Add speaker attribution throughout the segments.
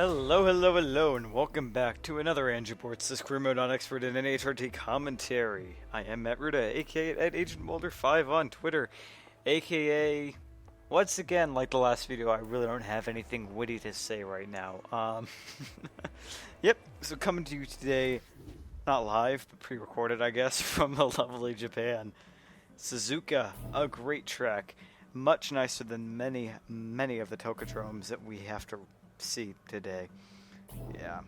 Speaker 1: Hello, hello, hello, and welcome back to another Andrew Bortz, this career mode non-expert in an HRT commentary. I am Matt Ruda, aka at Agent Mulder 5 on Twitter, aka, once again, like the last video, I really don't have anything witty to say right now. Yep, so coming to you today, not live, but pre-recorded, I guess, from the lovely Japan. Suzuka, a great track, much nicer than many of the Tokadromes that we have to see today. Yeah,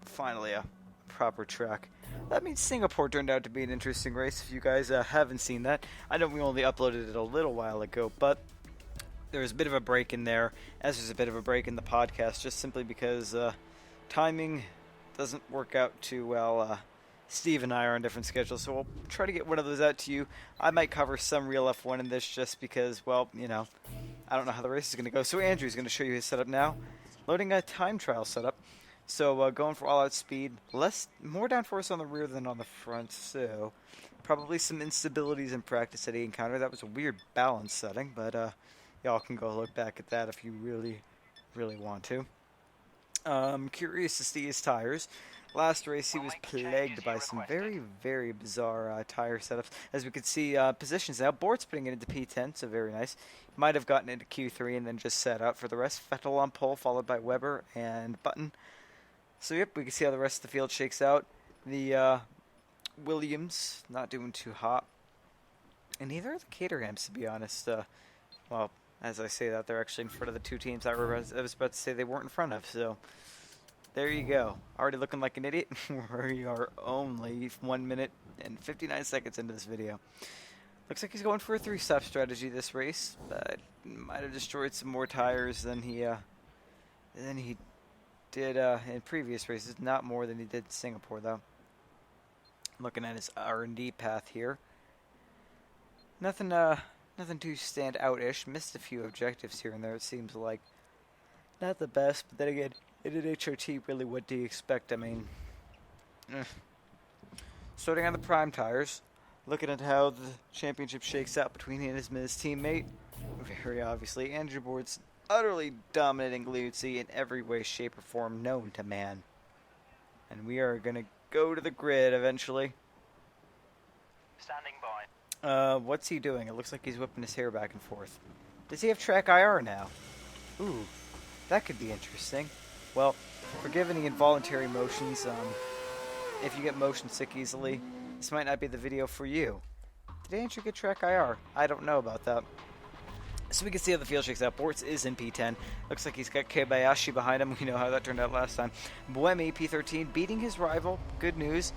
Speaker 1: finally a proper track. That means Singapore turned out to be an interesting race. If you guys haven't seen that, I know we only uploaded it a little while ago, but there was a bit of a break in there, as there's a bit of a break in the podcast, just simply because timing doesn't work out too well. Steve and I are on different schedules, so we'll try to get one of those out to you. I might cover some real F1 in this just because, well, you know, I don't know how the race is going to go. So Andrew's going to show you his setup now. Loading a time trial setup. So going for all-out speed. More downforce on the rear than on the front. So probably some instabilities in practice that he encountered. That was a weird balance setting, but y'all can go look back at that if you really want to. Curious to see his tires. Last race, he was plagued by some very bizarre tire setups. As we could see, positions now. Bortz putting it into P10, so very nice. Might have gotten into Q3 and then just set up for the rest. Vettel on pole, followed by Weber and Button. So, yep, we can see how the rest of the field shakes out. The Williams, not doing too hot. And neither are the Caterhams, to be honest. Well, as I say that, they're actually in front of the two teams I was about to say they weren't in front of, so there you go. Already looking like an idiot. We are only 1 minute and 59 seconds into this video. Looks like he's going for a 3-stop strategy this race, but might have destroyed some more tires than he did in previous races. Not more than he did in Singapore, though. Looking at his R&D path here. Nothing too stand out-ish. Missed a few objectives here and there, it seems like. Not the best, but then again, in an HRT, really, what do you expect? I mean, starting on the prime tires, looking at how the championship shakes out between him and his teammate, very obviously, Andrew Bortz utterly dominating Lucy in every way, shape, or form known to man. And we are going to go to the grid eventually.
Speaker 2: Standing by.
Speaker 1: What's he doing? It looks like he's whipping his hair back and forth. Does he have track IR now? Ooh, that could be interesting. Well, forgive any involuntary motions. If you get motion sick easily, this might not be the video for you. Did Andrew get track IR? I don't know about that. So we can see how the field shakes out. Bortz is in P10. Looks like he's got Kobayashi behind him. We know how that turned out last time. Buemi, P13, beating his rival. Good news.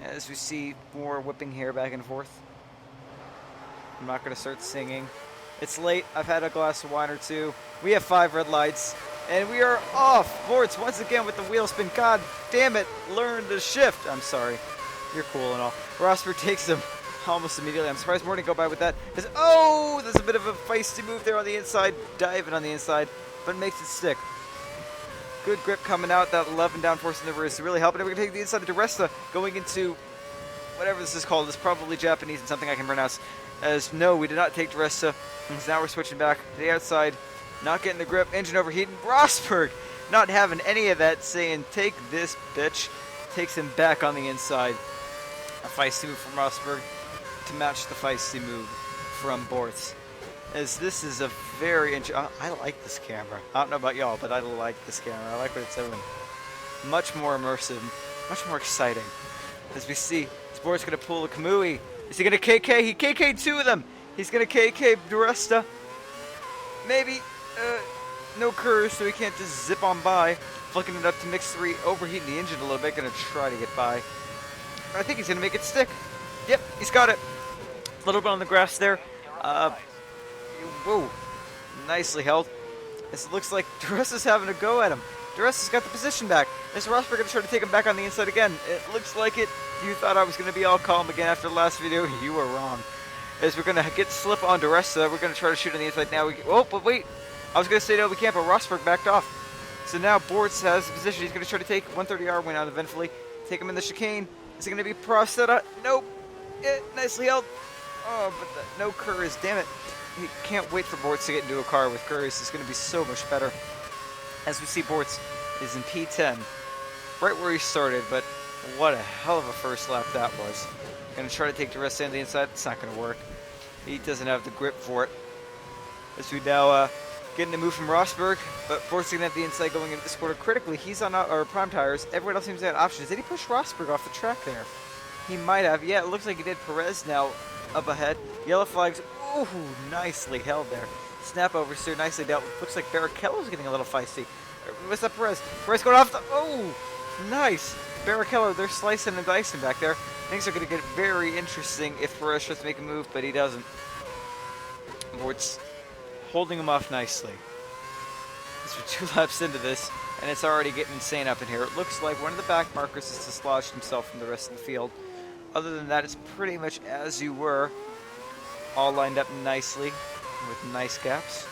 Speaker 1: As we see more whipping hair back and forth. I'm not going to start singing. It's late. I've had a glass of wine or two. We have 5 red lights. And we are off. Bortz once again with the wheel spin. God damn it. Learn to shift. I'm sorry. You're cool and all. Rosberg takes him almost immediately. I'm surprised more didn't go by with that. Oh, there's a bit of a feisty move there on the inside. Diving on the inside. But makes it stick. Good grip coming out. That 11 downforce in the rear is really helping. We're going to take the inside of DeResta going into whatever this is called. It's probably Japanese and something I can pronounce. As no, we did not take DeResta. Now we're switching back to the outside. Not getting the grip, engine overheating. Rosberg not having any of that, saying, take this, bitch. Takes him back on the inside. A feisty move from Rosberg to match the feisty move from Bortz. As this is a very I like this camera. I don't know about y'all, but I like this camera. I like what it's doing. Much more immersive, much more exciting. As we see, Bortz going to pull a Kamui. Is he going to KK? He KK'd 2 of them. He's going to KK DeResta. Maybe. No curves, so he can't just zip on by. Flicking it up to mix 3, overheating the engine a little bit. Gonna try to get by. I think he's gonna make it stick. Yep, he's got it. A little bit on the grass there. Whoa, nicely held. This looks like DeResta's having a go at him. DeResta's got the position back. Mr. Rosberg gonna try to take him back on the inside again. It looks like it. You thought I was gonna be all calm again after the last video. You were wrong. As we're gonna get slip on DeResta, we're gonna try to shoot on the inside now. Oh, but wait. I was going to say no, we can't, but Rosberg backed off. So now Bortz has the position. He's going to try to take 130R win out eventually. Take him in the chicane. Is it going to be Procetta? Nope. Nicely held. Oh, but no Curries. Damn it. You can't wait for Bortz to get into a car with Curries. It's going to be so much better. As we see, Bortz is in P10, right where he started, but what a hell of a first lap that was. Gonna try to take the rest on the inside. It's not gonna work. He doesn't have the grip for it. As we now getting a move from Rosberg, but Bortz gonna have the inside going into this quarter. Critically, he's on our prime tires. Everyone else seems to have options. Did he push Rosberg off the track there? He might have. Yeah, it looks like he did. Perez now up ahead. Yellow flags. Ooh, nicely held there. Snap over, sir. Nicely dealt with. Looks like Barrichello's getting a little feisty. What's up, Perez? Perez going off the... Oh, nice. Barrichello, they're slicing and dicing back there. Things are going to get very interesting if Perez tries to make a move, but he doesn't. Bortz holding him off nicely. We're 2 laps into this, and it's already getting insane up in here. It looks like one of the back markers has dislodged himself from the rest of the field. Other than that, it's pretty much as you were. All lined up nicely with nice gaps.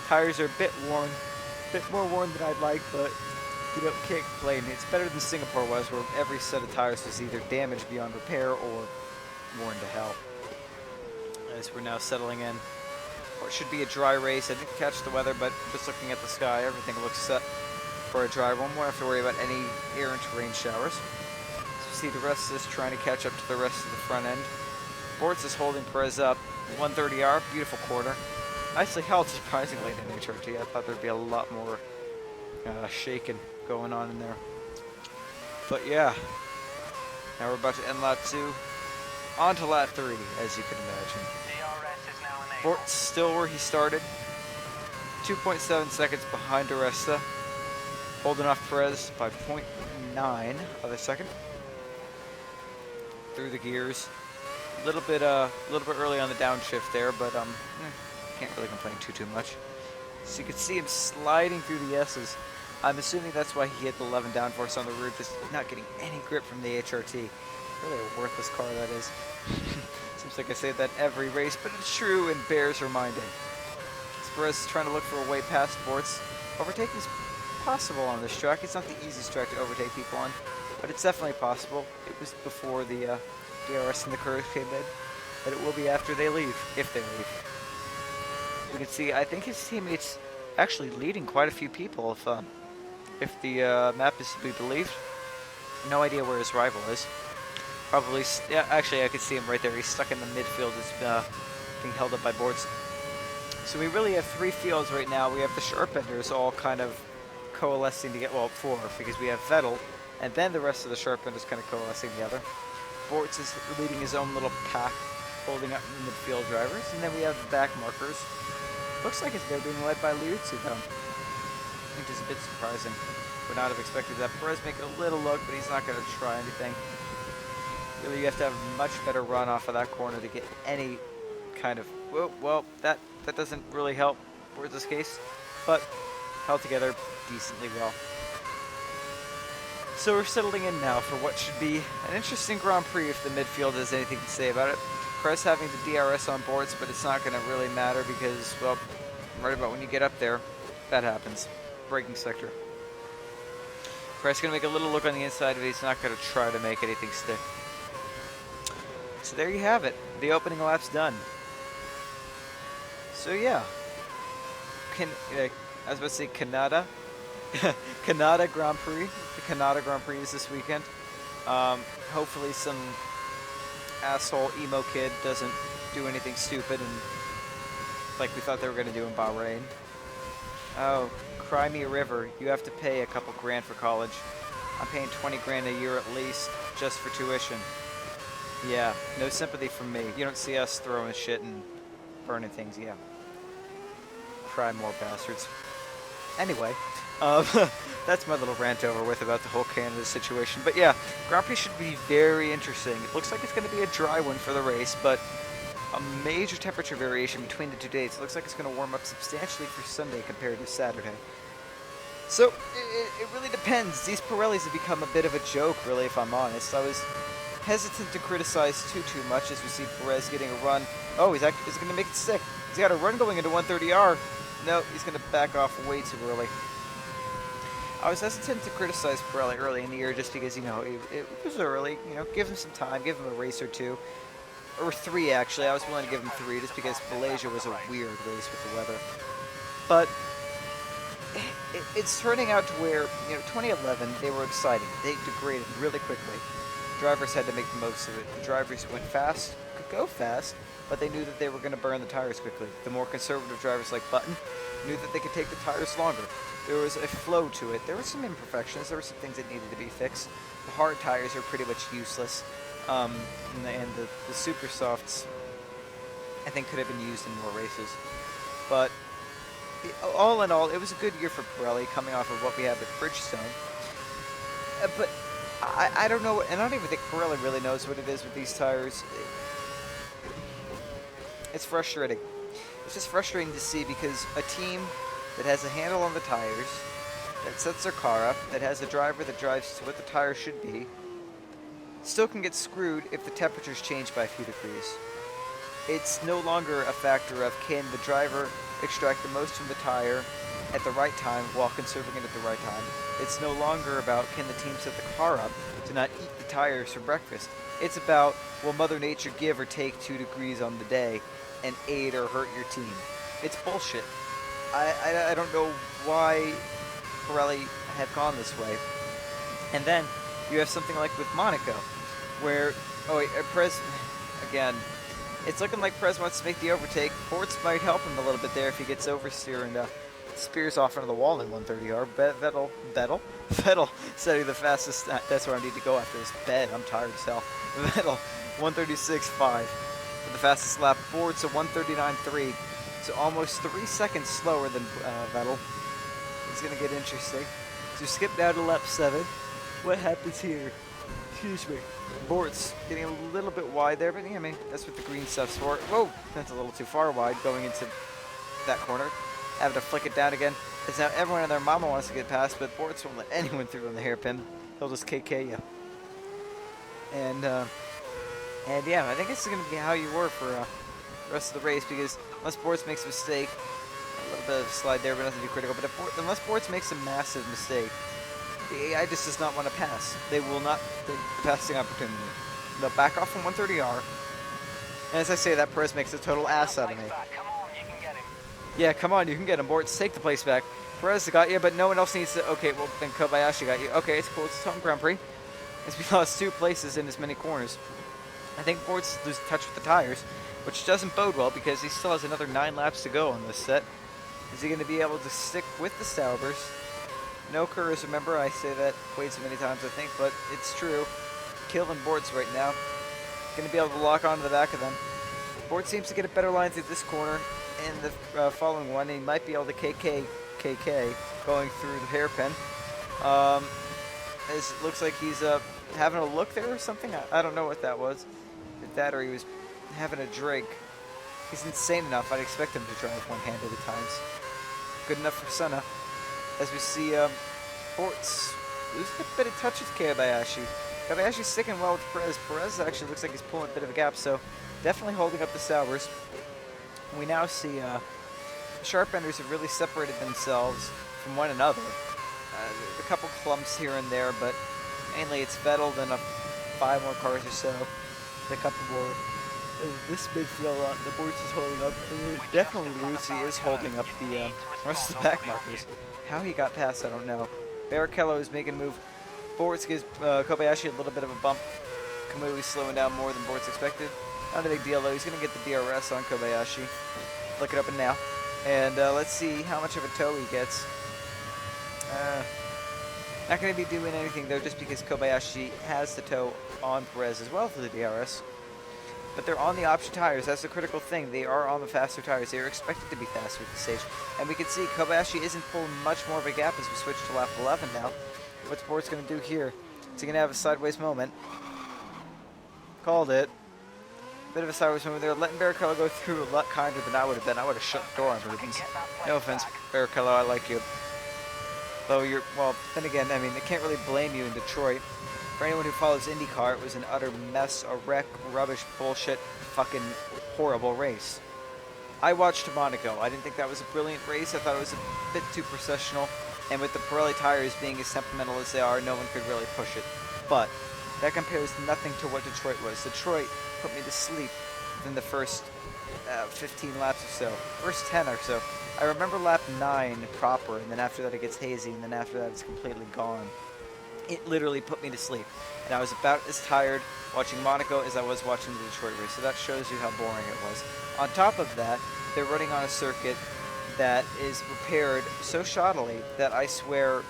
Speaker 1: Tires are a bit worn. A bit more worn than I'd like, but can't complain. It's better than Singapore was, where every set of tires was either damaged beyond repair or worn to hell. As we're now settling in. It should be a dry race. I didn't catch the weather, but just looking at the sky, everything looks set for a dry one. Won't have to worry about any errant rain showers. So you see the rest of this trying to catch up to the rest of the front end. Bortz is holding Perez up. 130R, beautiful corner. Nicely held, surprisingly, in an HRT. I thought there'd be a lot more shaking going on in there. But yeah, now we're about to end lap 2. On to lap 3, as you can imagine. Bortz still where he started. 2.7 seconds behind Aresta. Holding off Perez by 0.9 of a second. Through the gears. A little bit early on the downshift there, but can't really complain too much. So you can see him sliding through the S's. I'm assuming that's why he hit the 11 downforce on the roof, just not getting any grip from the HRT. Really a worthless car, that is. Seems like I say that every race, but it's true and bears reminding. Perez is trying to look for a way past Bortz. Overtaking is possible on this track. It's not the easiest track to overtake people on, but it's definitely possible. It was before the DRS and the curve came in, but it will be after they leave, if they leave. We can see, I think his teammates actually leading quite a few people, if the map is to be believed. No idea where his rival is. Probably, yeah, actually I could see him right there. He's stuck in the midfield, is being held up by Bortz. So we really have 3 fields right now. We have the Sharpenders all kind of coalescing to get, well, 4, because we have Vettel, and then the rest of the Sharpenders kind of coalescing together. Bortz is leading his own little pack, holding up the midfield drivers, and then we have the back markers. Looks like they're being led by Liuzzi, though, which is a bit surprising. Would not have expected that. Perez making a little look, but he's not going to try anything. Really, you have to have a much better run off of that corner to get any kind of... Well, that doesn't really help for this case, but held together decently well. So we're settling in now for what should be an interesting Grand Prix if the midfield has anything to say about it. Perez having the DRS on Bortz, but it's not going to really matter because, well, right about when you get up there, that happens. Braking sector. Perez going to make a little look on the inside of it. He's not going to try to make anything stick. So there you have it. The opening lap's done. So yeah. I was about to say Canada. Canada Grand Prix. The Canada Grand Prix is this weekend. Hopefully some asshole emo kid doesn't do anything stupid and like we thought they were going to do in Bahrain. Oh, cry me a river. You have to pay a couple grand for college. I'm paying 20 grand a year at least just for tuition. Yeah, no sympathy from me. You don't see us throwing shit and burning things, yeah. Cry more, bastards. Anyway, that's my little rant over with about the whole Canada situation. But yeah, Grand Prix should be very interesting. It looks like it's going to be a dry one for the race, but a major temperature variation between the 2 days. It looks like it's going to warm up substantially for Sunday compared to Saturday. So, it really depends. These Pirellis have become a bit of a joke, really, if I'm honest. I was hesitant to criticize too much as we see Perez getting a run. Oh, is he going to make it stick? He's got a run going into 130R. No, he's going to back off way too early. I was hesitant to criticize Pirelli early in the year just because, you know, it was early. You know, give him some time, give him a race or 2. Or 3, actually. I was willing to give him 3 just because Malaysia was a weird race with the weather. But it's turning out to where, 2011, they were exciting. They degraded really quickly. Drivers had to make the most of it. The drivers who went fast could go fast, but they knew that they were going to burn the tires quickly. The more conservative drivers like Button knew that they could take the tires longer. There was a flow to it. There were some imperfections. There were some things that needed to be fixed. The hard tires are pretty much useless. And the super softs, I think, could have been used in more races. But all in all, it was a good year for Pirelli, coming off of what we have at Bridgestone. But I don't know, and I don't even think Pirelli really knows what it is with these tires. It's frustrating. It's just frustrating to see, because a team that has a handle on the tires, that sets their car up, that has a driver that drives to what the tire should be, still can get screwed if the temperatures change by a few degrees. It's no longer a factor of can the driver extract the most from the tire at the right time while conserving it at the right time. It's no longer about can the team set the car up to not eat the tires for breakfast. It's about, will Mother Nature give or take 2 degrees on the day and aid or hurt your team? It's bullshit. I don't know why Pirelli have gone this way. And then you have something like with Monaco, where, Perez, again, it's looking like Perez wants to make the overtake. Bortz might help him a little bit there if he gets oversteer and spears off into the wall in 130R. Vettel setting the fastest. That's where I need to go after this bed. I'm tired as hell. Vettel 136.5 for the fastest lap. Bortz a 139.3, so almost 3 seconds slower than Vettel. It's gonna get interesting. So skip down to lap 7. What happens here? Excuse me. Bortz getting a little bit wide there, but yeah, I mean, that's what the green stuff's for. Whoa, that's a little too far wide going into that corner. Having to flick it down again. Because now everyone and their mama wants to get past, but Bortz won't let anyone through on the hairpin. He'll just KK you. And yeah, I think this is going to be how you were for the rest of the race, because unless Bortz makes a mistake, a little bit of slide there, but nothing too critical, but unless Bortz makes a massive mistake, the AI just does not want to pass. They will not take the passing opportunity. They'll back off from 130R. And as I say that, Perez makes a total ass out of me.
Speaker 2: Come on, you can get him.
Speaker 1: Yeah, come on, you can get him. Bortz, take the place back. Perez got you, but no one else needs to. Okay, well, then Kobayashi got you. Okay, it's cool. It's his home Grand Prix. As we lost 2 places in as many corners. I think Bortz loses touch with the tires, which doesn't bode well, because he still has another 9 laps to go on this set. Is he going to be able to stick with the Saubers? No Kurz, remember, I say that way so many times, I think, but it's true. Killing Bortz right now. Going to be able to lock onto the back of them. Bortz seems to get a better line through this corner and the following one. He might be able to KK going through the hairpin. It looks like he's having a look there or something. I don't know what that was. That or he was having a drink. He's insane enough. I'd expect him to drive one-handed at times. Good enough for Senna. As we see Bortz losing a bit of touch with Kobayashi. Kobayashi's sticking well with Perez. Perez actually looks like he's pulling a bit of a gap, so definitely holding up the Saubers. We now see Sharpenders have really separated themselves from one another. A couple clumps here and there, but mainly it's Vettel, then 5 more cars or so. A couple more. This midfield, the Bortz is holding up. And definitely Lucy is holding up the rest of the back markers. How he got past, I don't know. Barrichello is making a move. Bortz gives Kobayashi a little bit of a bump. Kamui slowing down more than Bortz expected. Not a big deal though. He's going to get the DRS on Kobayashi. Look it up and now. And let's see how much of a tow he gets. Not going to be doing anything though, just because Kobayashi has the tow on Perez as well for the DRS. But they're on the option tires. That's the critical thing. They are on the faster tires. They are expected to be faster at this stage. And we can see Kobayashi isn't pulling much more of a gap as we switch to lap 11 now. What's Bortz going to do here? Is he going to have a sideways moment? Called it. Bit of a sideways moment there. Letting Barrichello go through a lot kinder than I would have been. I would have shut the door on Rubens. No offense, Barrichello. I like you. Though you're, well, then again, I mean, they can't really blame you in Detroit. For anyone who follows IndyCar, it was an utter mess, a wreck, rubbish, bullshit, fucking horrible race. I watched Monaco. I didn't think that was a brilliant race. I thought it was a bit too processional. And with the Pirelli tires being as temperamental as they are, no one could really push it. But that compares nothing to what Detroit was. Detroit put me to sleep than the first 15 laps or so. First 10 or so. I remember lap 9 proper, and then after that it gets hazy, and then after that it's completely gone. It literally put me to sleep. And I was about as tired watching Monaco as I was watching the Detroit race, so that shows you how boring it was. On top of that, they're running on a circuit that is repaired so shoddily that I swear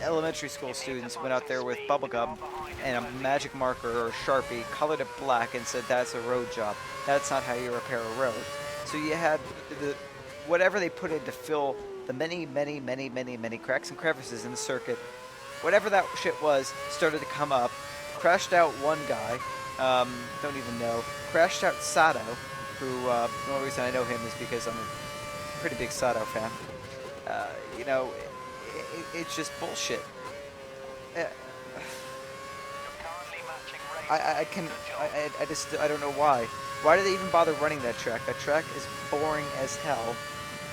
Speaker 1: elementary school students went out there with bubblegum and a magic marker or a Sharpie, colored it black, and said that's a road job. That's not how you repair a road. So you had whatever they put in to fill the many cracks and crevices in the circuit. Whatever that shit was started to come up, crashed out one guy, don't even know, crashed out Sato, who, the only reason I know him is because I'm a pretty big Sato fan. You know, it's just bullshit. I don't know why. Why do they even bother running that track? That track is boring as hell.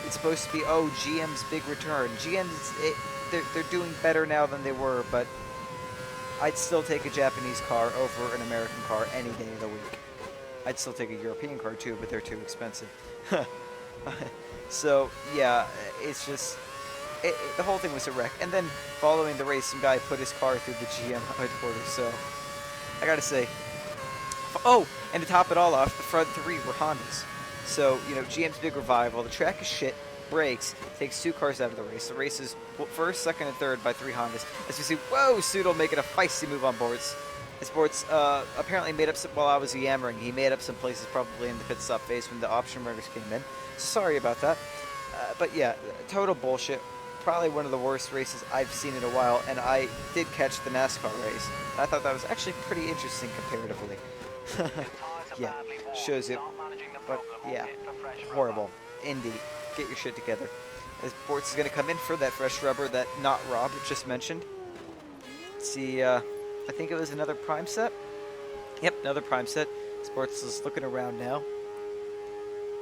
Speaker 1: It's supposed to be, oh, GM's big return. They're doing better now than they were, but I'd still take a Japanese car over an American car any day of the week. I'd still take a European car too, but they're too expensive. So, yeah, it's just... the whole thing was a wreck. And then, following the race, some guy put his car through the GM headquarters, so... I gotta say... Oh! And to top it all off, the front three were Hondas. So, you know, GM's big revival. The track is shit. Breaks. Takes 2 cars out of the race. The race is first, second, and third by 3 Hondas. As you see, whoa! Pseudo making a feisty move on Bortz. As Bortz apparently made up some... While I was yammering, he made up some places probably in the pit stop phase when the option runners came in. Sorry about that. But yeah, total bullshit. Probably one of the worst races I've seen in a while, and I did catch the NASCAR race. I thought that was actually pretty interesting comparatively. Yeah, shows you. But yeah, horrible. Indy, get your shit together. As Bortz is going to come in for that fresh rubber that not Rob just mentioned. Let's see, I think it was another prime set. Yep, another prime set. Bortz is looking around now.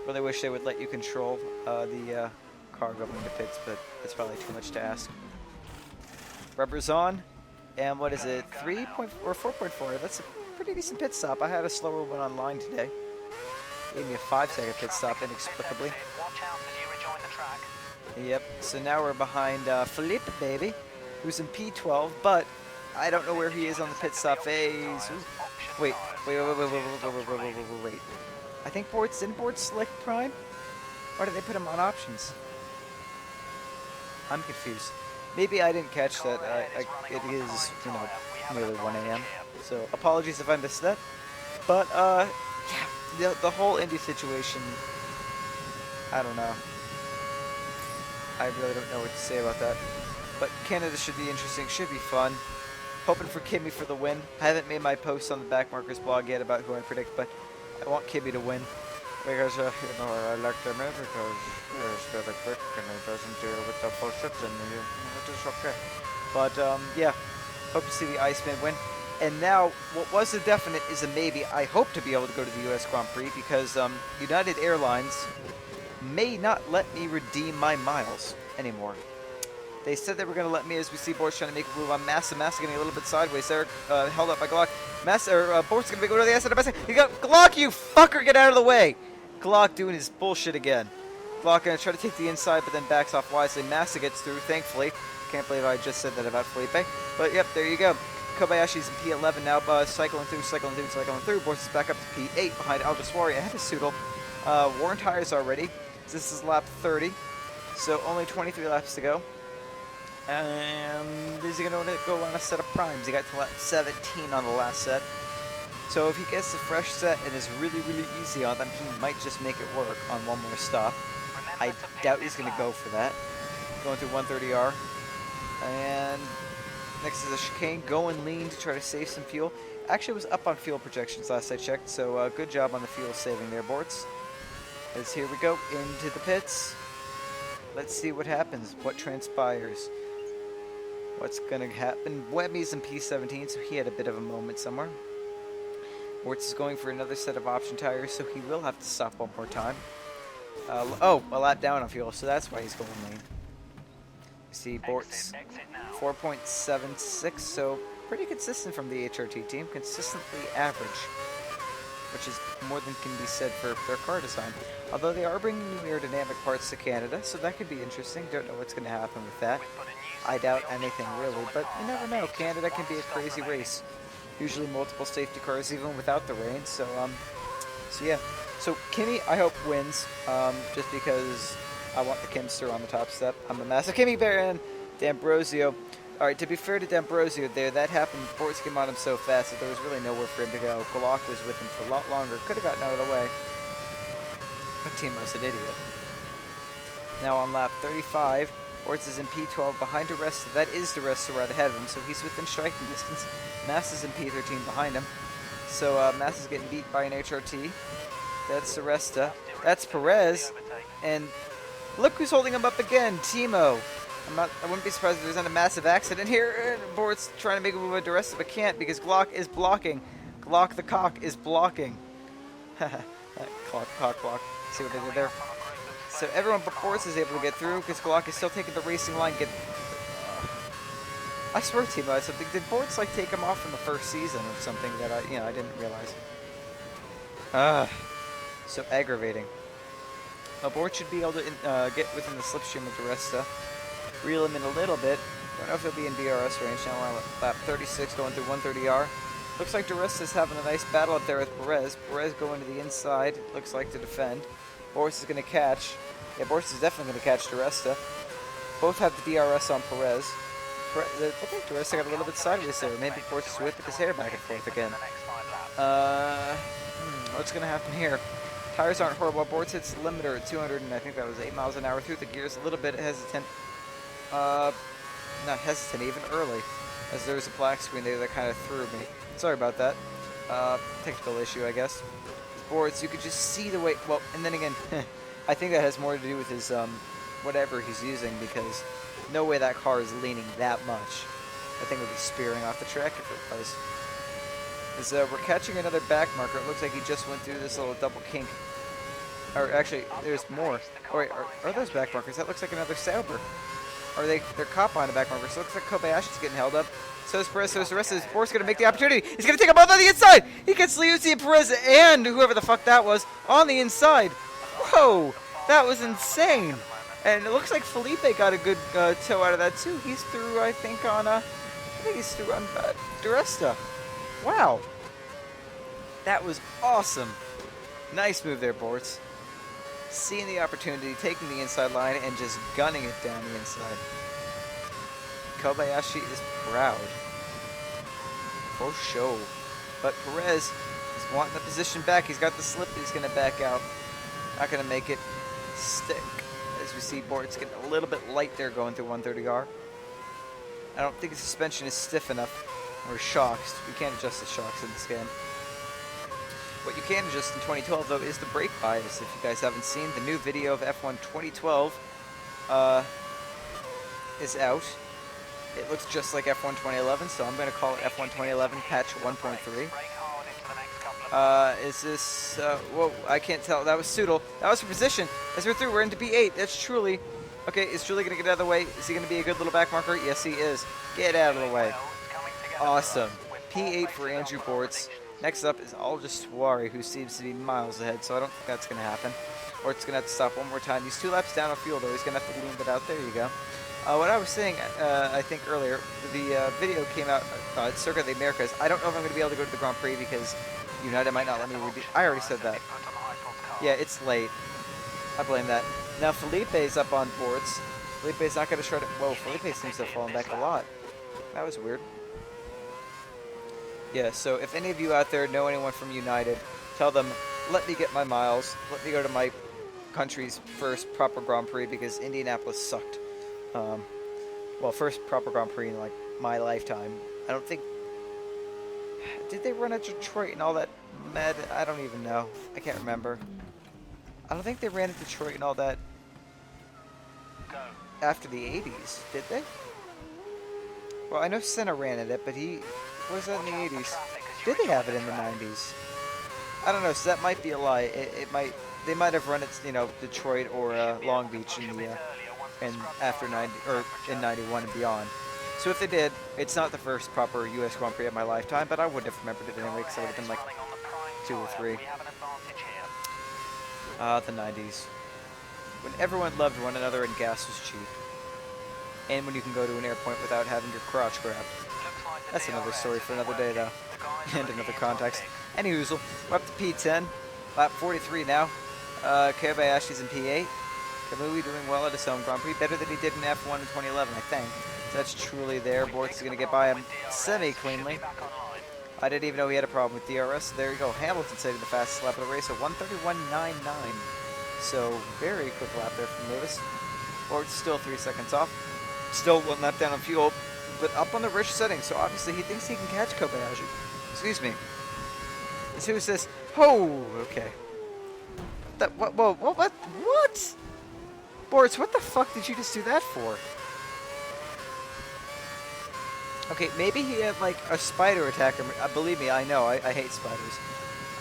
Speaker 1: Really wish they would let you control the car going into pits, but that's probably too much to ask. Rubber's on, and what is it, 3. or 4.4? That's a pretty decent pit stop. I had a slower one online today. Gave me a 5-second pit stop inexplicably. Yep, so now we're behind Philippe, baby, who's in P12, but I don't know where he is on the pit stop phase. Ooh. Wait. I think didn't Bortz select Prime? Or did they put him on options? I'm confused. Maybe I didn't catch that. It is, you know, nearly 1 a.m. So apologies if I missed that. But, yeah, the whole Indy situation, I don't know. I really don't know what to say about that. But Canada should be interesting, should be fun. Hoping for Kimmy for the win. I haven't made my post on the Backmarkers blog yet about who I predict, but I want Kimmy to win. Because, you know, I like them because it's really quick and it doesn't deal with the bullshit and it is okay. But, yeah, hope to see the Iceman win. And now, what was a definite is a maybe. I hope to be able to go to the U.S. Grand Prix because United Airlines may not let me redeem my miles anymore. They said they were going to let me, as we see Bortz trying to make a move on Massa. Massa getting a little bit sideways there, held up by Glock. Bortz going to go to the outside of Massa. You got Glock, you fucker, get out of the way. Glock doing his bullshit again. Glock going to try to take the inside, but then backs off wisely. Massa gets through, thankfully. Can't believe I just said that about Felipe. But yep, there you go. Kobayashi's in P11 now, cycling through. Bortz is back up to P8 behind Aldaswari ahead of Soodle. Worn tires already. This is lap 30, so only 23 laps to go. And is he going to go on a set of primes? He got to lap 17 on the last set. So if he gets a fresh set and is really easy on them, he might just make it work on one more stop. I doubt he's going to go for that. Going through 130R. And next is a chicane, going lean to try to save some fuel. Actually, it was up on fuel projections last I checked, so good job on the fuel saving there, Bortz. As here we go, into the pits. Let's see what happens, what transpires. What's going to happen? Webby's in P17, so he had a bit of a moment somewhere. Bortz is going for another set of option tires, so he will have to stop one more time. A lap down on fuel, so that's why he's going lean. You see Bortz 4.76, so pretty consistent from the HRT team, consistently average. which is more than can be said for their car design. Although they are bringing new aerodynamic parts to Canada, so that could be interesting. Don't know what's going to happen with that. I doubt anything really, but you never know. Canada can be a crazy race. Usually multiple safety cars even without the rain, so yeah. So Kimi, I hope wins, just because I want the Kimster on the top step. I'm a massive Kimi fan. D'Ambrosio. Alright, to be fair to D'Ambrosio there, that happened. Bortz came on him so fast that there was really nowhere for him to go. Glock was with him for a lot longer. Could have gotten out of the way. But Timo's an idiot. Now on lap 35, Bortz is in P12 behind Aresta. That is the Aresta right ahead of him, so he's within striking distance. Mass is in P13 behind him. So Mass is getting beat by an HRT. That's Aresta. That's Perez. And look who's holding him up again, Timo. I wouldn't be surprised if there's a massive accident here. Bortz trying to make a move at Aresta, but can't because Glock is blocking. Glock the cock is blocking. Cock block. See what they did there? So everyone but Bortz is able to get through because Glock is still taking the racing line. I swear, Timo, I something. Did Bortz like take him off from the first season or something that I didn't realize? So aggravating. Bortz should be able to get within the slipstream of Aresta. Reel him in a little bit. Don't know if he'll be in DRS range. Now we're on lap 36 going through 130R. Looks like DeResta is having a nice battle up there with Perez. Perez going to the inside, looks like to defend. Bortz is going to catch. Yeah, Bortz is definitely going to catch DeResta. Both have the DRS on Perez. I think DeResta got a little bit sideways there. Maybe Bortz is whipping his hair back and forth again. What's going to happen here? Tires aren't horrible. Bortz hits the limiter at 200, and I think that was 8 miles an hour through the gears. A little bit hesitant. Not hesitant, even early, as there was a black screen there that kind of threw me. Sorry about that. Technical issue, I guess. Bortz, you could just see the way. Well, and then again, I think that has more to do with his whatever he's using, because no way that car is leaning that much. I think it would be spearing off the track if it was. As we're catching another back marker, it looks like he just went through this little double kink. Or actually, there's more. Oh wait, are those back markers? That looks like another Sauber. Or they're caught behind a back marker. So it looks like Kobayashi's getting held up. So is Perez, so is the rest of his Bortz going to make the opportunity. He's going to take them both on the inside. He gets Liuzzi and Perez and whoever the fuck that was on the inside. Whoa, that was insane. And it looks like Felipe got a good toe out of that too. He's through, I think he's through on DeResta. Wow. That was awesome. Nice move there, Bortz. Seeing the opportunity, taking the inside line, and just gunning it down the inside. Kobayashi is proud. For sure. But Perez is wanting the position back. He's got the slip. He's going to back out. Not going to make it stick. As we see, Bortz getting a little bit light there going through 130R. I don't think the suspension is stiff enough. Or shocks. We can't adjust the shocks in this game. What you can adjust in 2012, though, is the brake bias. If you guys haven't seen, the new video of F1 2012 is out. It looks just like F1 2011, so I'm going to call it F1 2011 patch 1.3. Is this... whoa, I can't tell. That was Soodle. That was for position. As we're through, we're into B8. That's Truly. Okay, is Truly going to get out of the way? Is he going to be a good little back marker? Yes, he is. Get out of the way. Awesome. P8 for Andrew Bortz. Next up is Alja Suari, who seems to be miles ahead, so I don't think that's going to happen. Or it's going to have to stop one more time. He's 2 laps down on fuel, though. He's going to have to lean it out. There you go. What I was saying, I think earlier, the video came out at Circuit of the Americas. I don't know if I'm going to be able to go to the Grand Prix because United might not let me redo. I already said that. Yeah, it's late. I blame that. Now Felipe's up on Bortz. Felipe's not going to try to... Whoa, Felipe seems to have fallen back a lot. That was weird. Yeah, so if any of you out there know anyone from United, tell them, let me get my miles. Let me go to my country's first proper Grand Prix because Indianapolis sucked. Well, first proper Grand Prix in, like, my lifetime. I don't think... Did they run at Detroit and all that mad? I don't even know. I can't remember. I don't think they ran at Detroit and all that after the 80s, did they? Well, I know Senna ran at it, but he... Was that in the 80s? Did they have it in the 90s? I don't know, so that might be a lie. They might have run it, you know, Detroit or Long Beach in the... and after 90 or in 91 and beyond. So if they did, it's not the first proper US Grand Prix of my lifetime, but I wouldn't have remembered it anyway because I would have been like 2 or 3. The 90s. When everyone loved one another and gas was cheap. And when you can go to an airport without having your crotch grabbed. That's another story for another day, though. And another context. Anyhoozle, we're up to P10. Lap 43 now. Kobayashi's in P8. Kamui doing well at his home Grand Prix. Better than he did in F1 in 2011, I think. So that's truly there. Bortz is going to get by him semi-cleanly. I didn't even know he had a problem with DRS. So there you go. Hamilton setting the fastest lap of the race at 1:31.99. So very quick lap there from Lewis. Bortz still 3 seconds off. Still 1 lap down on fuel, but up on the rich setting. So obviously he thinks he can catch Kobayashi. Excuse me. And who is this? Oh, okay. That what? Whoa, what? What? Bortz, what the fuck did you just do that for? Okay, maybe he had like a spider attack him. Believe me, I know. I hate spiders.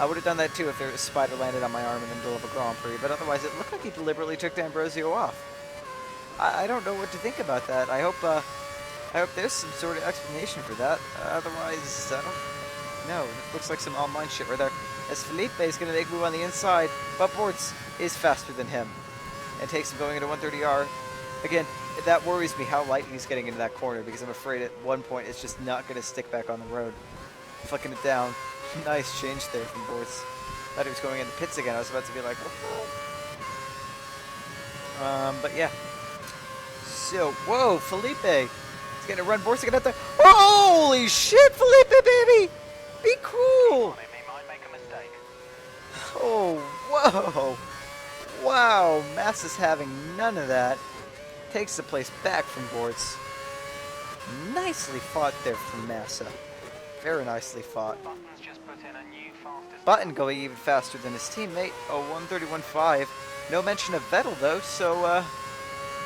Speaker 1: I would have done that too if there was a spider landed on my arm in the middle of a Grand Prix. But otherwise, it looked like he deliberately took D'Ambrosio off. I don't know what to think about that. I hope there's some sort of explanation for that. Otherwise, I don't know. It looks like some online shit right there. As Felipe is going to make a move on the inside, but Bortz is faster than him and takes him going into 130R. Again, that worries me how light he's getting into that corner because I'm afraid at one point it's just not going to stick back on the road. Flicking it down. Nice change there from Bortz. Thought he was going into pits again. I was about to be like, whoa. But yeah. So, whoa, Felipe. He's going to run Bortz again out there. Holy shit, Felipe, baby! Be cool! Oh, whoa. Wow, Massa's having none of that. Takes the place back from Bortz. Nicely fought there from Massa. Very nicely fought. Button going even faster than his teammate. Oh, 131.5. No mention of Vettel, though, so,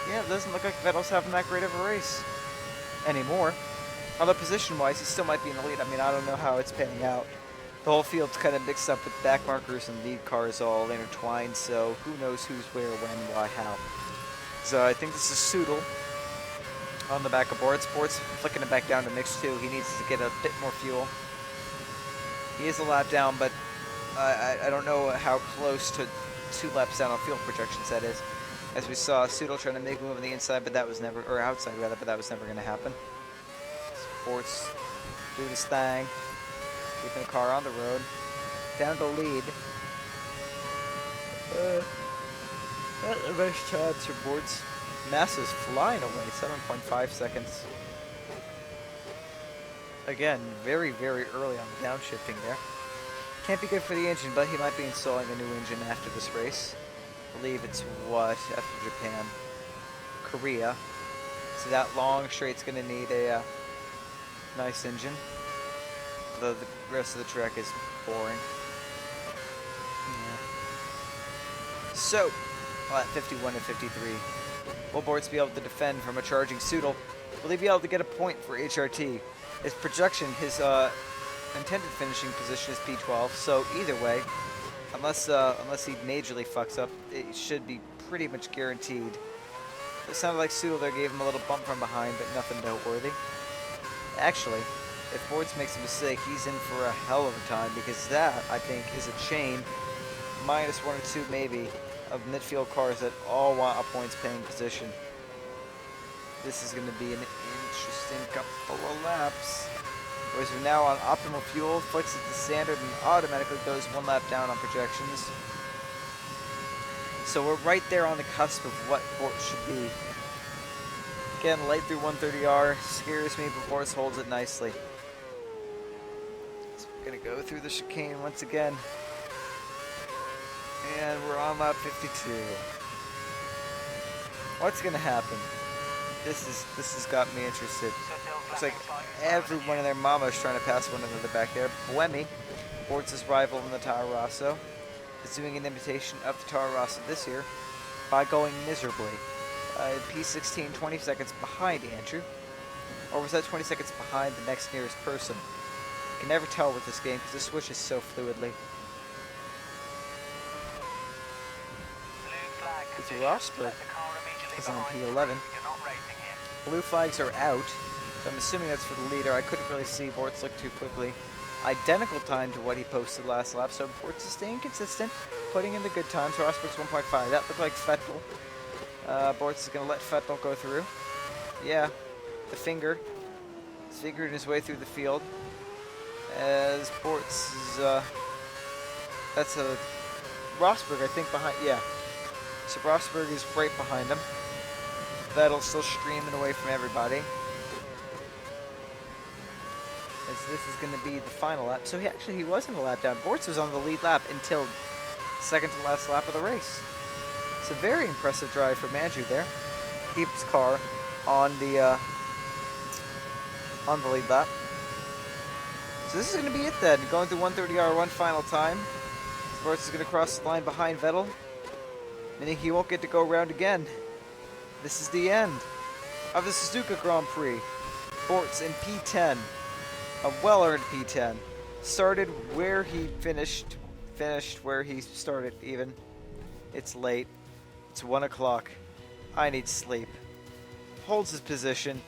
Speaker 1: yeah, it doesn't look like Vettel's having that great of a race anymore. Although position-wise, he still might be in the lead. I mean, I don't know how it's panning out. The whole field's kind of mixed up with back markers and lead cars all intertwined, so who knows who's where, when, why, how. So I think this is Soodle on the back of Bortz. Bortz flicking it back down to mix 2. He needs to get a bit more fuel. He is a lap down, but I don't know how close to 2 laps down on fuel projections that is. As we saw, Soodle trying to make a move on the inside, but that was never, or outside rather, but that was never going to happen. Bortz doing his thing. Keeping the car on the road. Down to lead. A nice chance for Bortz. Massa's flying away. 7.5 seconds. Again, very, very early on the downshifting there. Can't be good for the engine, but he might be installing a new engine after this race. I believe it's what? After Japan. Korea. So that long straight's going to need a nice engine. The rest of the track is boring. Yeah. So, at 51 and 53, will Bortz be able to defend from a charging Soodle? Will he be able to get a point for HRT? His projection, his intended finishing position is P12. So either way, unless he majorly fucks up, it should be pretty much guaranteed. It sounded like Soodle there gave him a little bump from behind, but nothing noteworthy. Actually, if Bortz makes a mistake, he's in for a hell of a time because that, I think, is a chain, minus 1 or 2 maybe, of midfield cars that all want a points-paying position. This is going to be an interesting couple of laps. Whereas we're now on optimal fuel, flicks it to standard, and automatically goes 1 lap down on projections. So we're right there on the cusp of what Bortz should be. Again, late through 130R, scares me, but Bortz holds it nicely. So we're going to go through the chicane once again. And we're on lap 52. What's going to happen? This has got me interested. Looks like everyone and their mama is trying to pass one another back there. Buemi, Bortz's rival in the Toro Rosso, is doing an imitation of the Toro Rosso this year by going miserably. P16, 20 seconds behind Andrew. Or was that 20 seconds behind the next nearest person? You can never tell with this game because it switches so fluidly. It's Rosberg is on P11. Blue flags are out. So I'm assuming that's for the leader. I couldn't really see Bortz look too quickly. Identical time to what he posted last lap, so Bortz is staying consistent, putting in the good times. Rosberg's 1.5. That looked like Vettel. Bortz is going to let Vettel go through. Yeah, the finger. He's fingering his way through the field. As Bortz is, that's a Rosberg, I think, behind, yeah. So Rosberg is right behind him. Vettel's still streaming away from everybody. As this is going to be the final lap. So he wasn't a lap down. Bortz was on the lead lap until second to last lap of the race. It's a very impressive drive from Andrew there. Keeps his car on the lead lap. So this is going to be it then. Going through 1:30.1 final time. Bortz is going to cross the line behind Vettel, meaning he won't get to go around again. This is the end of the Suzuka Grand Prix. Bortz in P10, a well-earned P10. Started where he finished where he started even. It's late. It's 1 o'clock. I need sleep. Holds his position.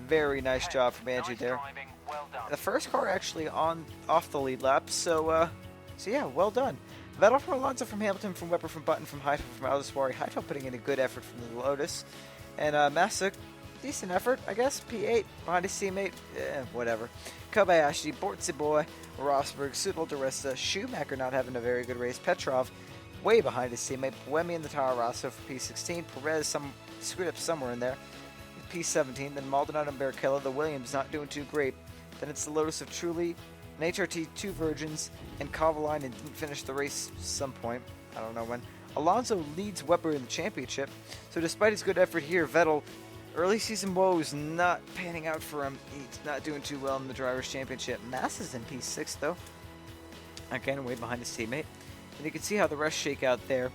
Speaker 1: Very nice job from Andrew there.
Speaker 2: Well done.
Speaker 1: The first car actually off the lead lap, so yeah, well done. Vettel from Alonso, from Hamilton, from Webber, from Button, from Heidfeld, from Aldiswari. Heidfeld putting in a good effort from the Lotus. And Massa, decent effort, I guess. P8 behind his teammate. Whatever. Kobayashi, Bortzy boy, Rosberg, Sudal, DeResta, Schumacher not having a very good race. Petrov way behind his teammate. Buemi in the Toro Rosso for P16. Perez screwed up somewhere in there. P17. Then Maldonado and Barrichello. The Williams not doing too great. Then it's the Lotus of Trulli, an HRT, 2 Virgins, and Kovalainen didn't finish the race at some point. I don't know when. Alonso leads Webber in the championship. So despite his good effort here, Vettel, early season woes not panning out for him. He's not doing too well in the Drivers' Championship. Massa's in P6 though. Again, way behind his teammate. And you can see how the rest shake out there.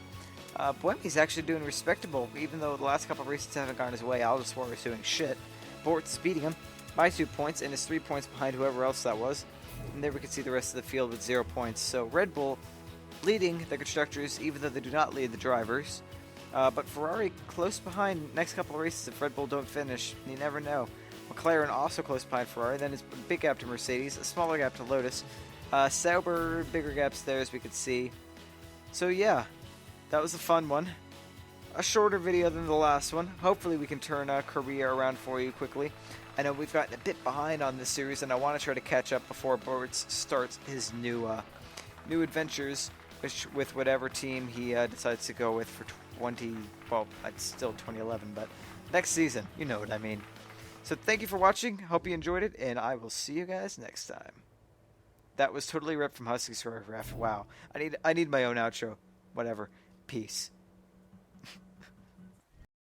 Speaker 1: Buemi's actually doing respectable, even though the last couple of races haven't gone his way. Aldiswari is doing shit. Bortz is beating him by 2 points and is 3 points behind whoever else that was. And there we can see the rest of the field with 0 points. So Red Bull leading the constructors, even though they do not lead the drivers. But Ferrari close behind next couple of races if Red Bull don't finish. You never know. McLaren also close behind Ferrari. Then it's a big gap to Mercedes, a smaller gap to Lotus. Sauber, bigger gaps there as we could see. So yeah, that was a fun one. A shorter video than the last one. Hopefully we can turn Korea around for you quickly. I know we've gotten a bit behind on this series, and I want to try to catch up before Bortz starts his new adventures, with whatever team he decides to go with for it's still 2011, but next season, you know what I mean. So thank you for watching. Hope you enjoyed it, and I will see you guys next time. That was totally ripped from Husky's Choreograph. Wow, I need my own outro. Whatever. Peace.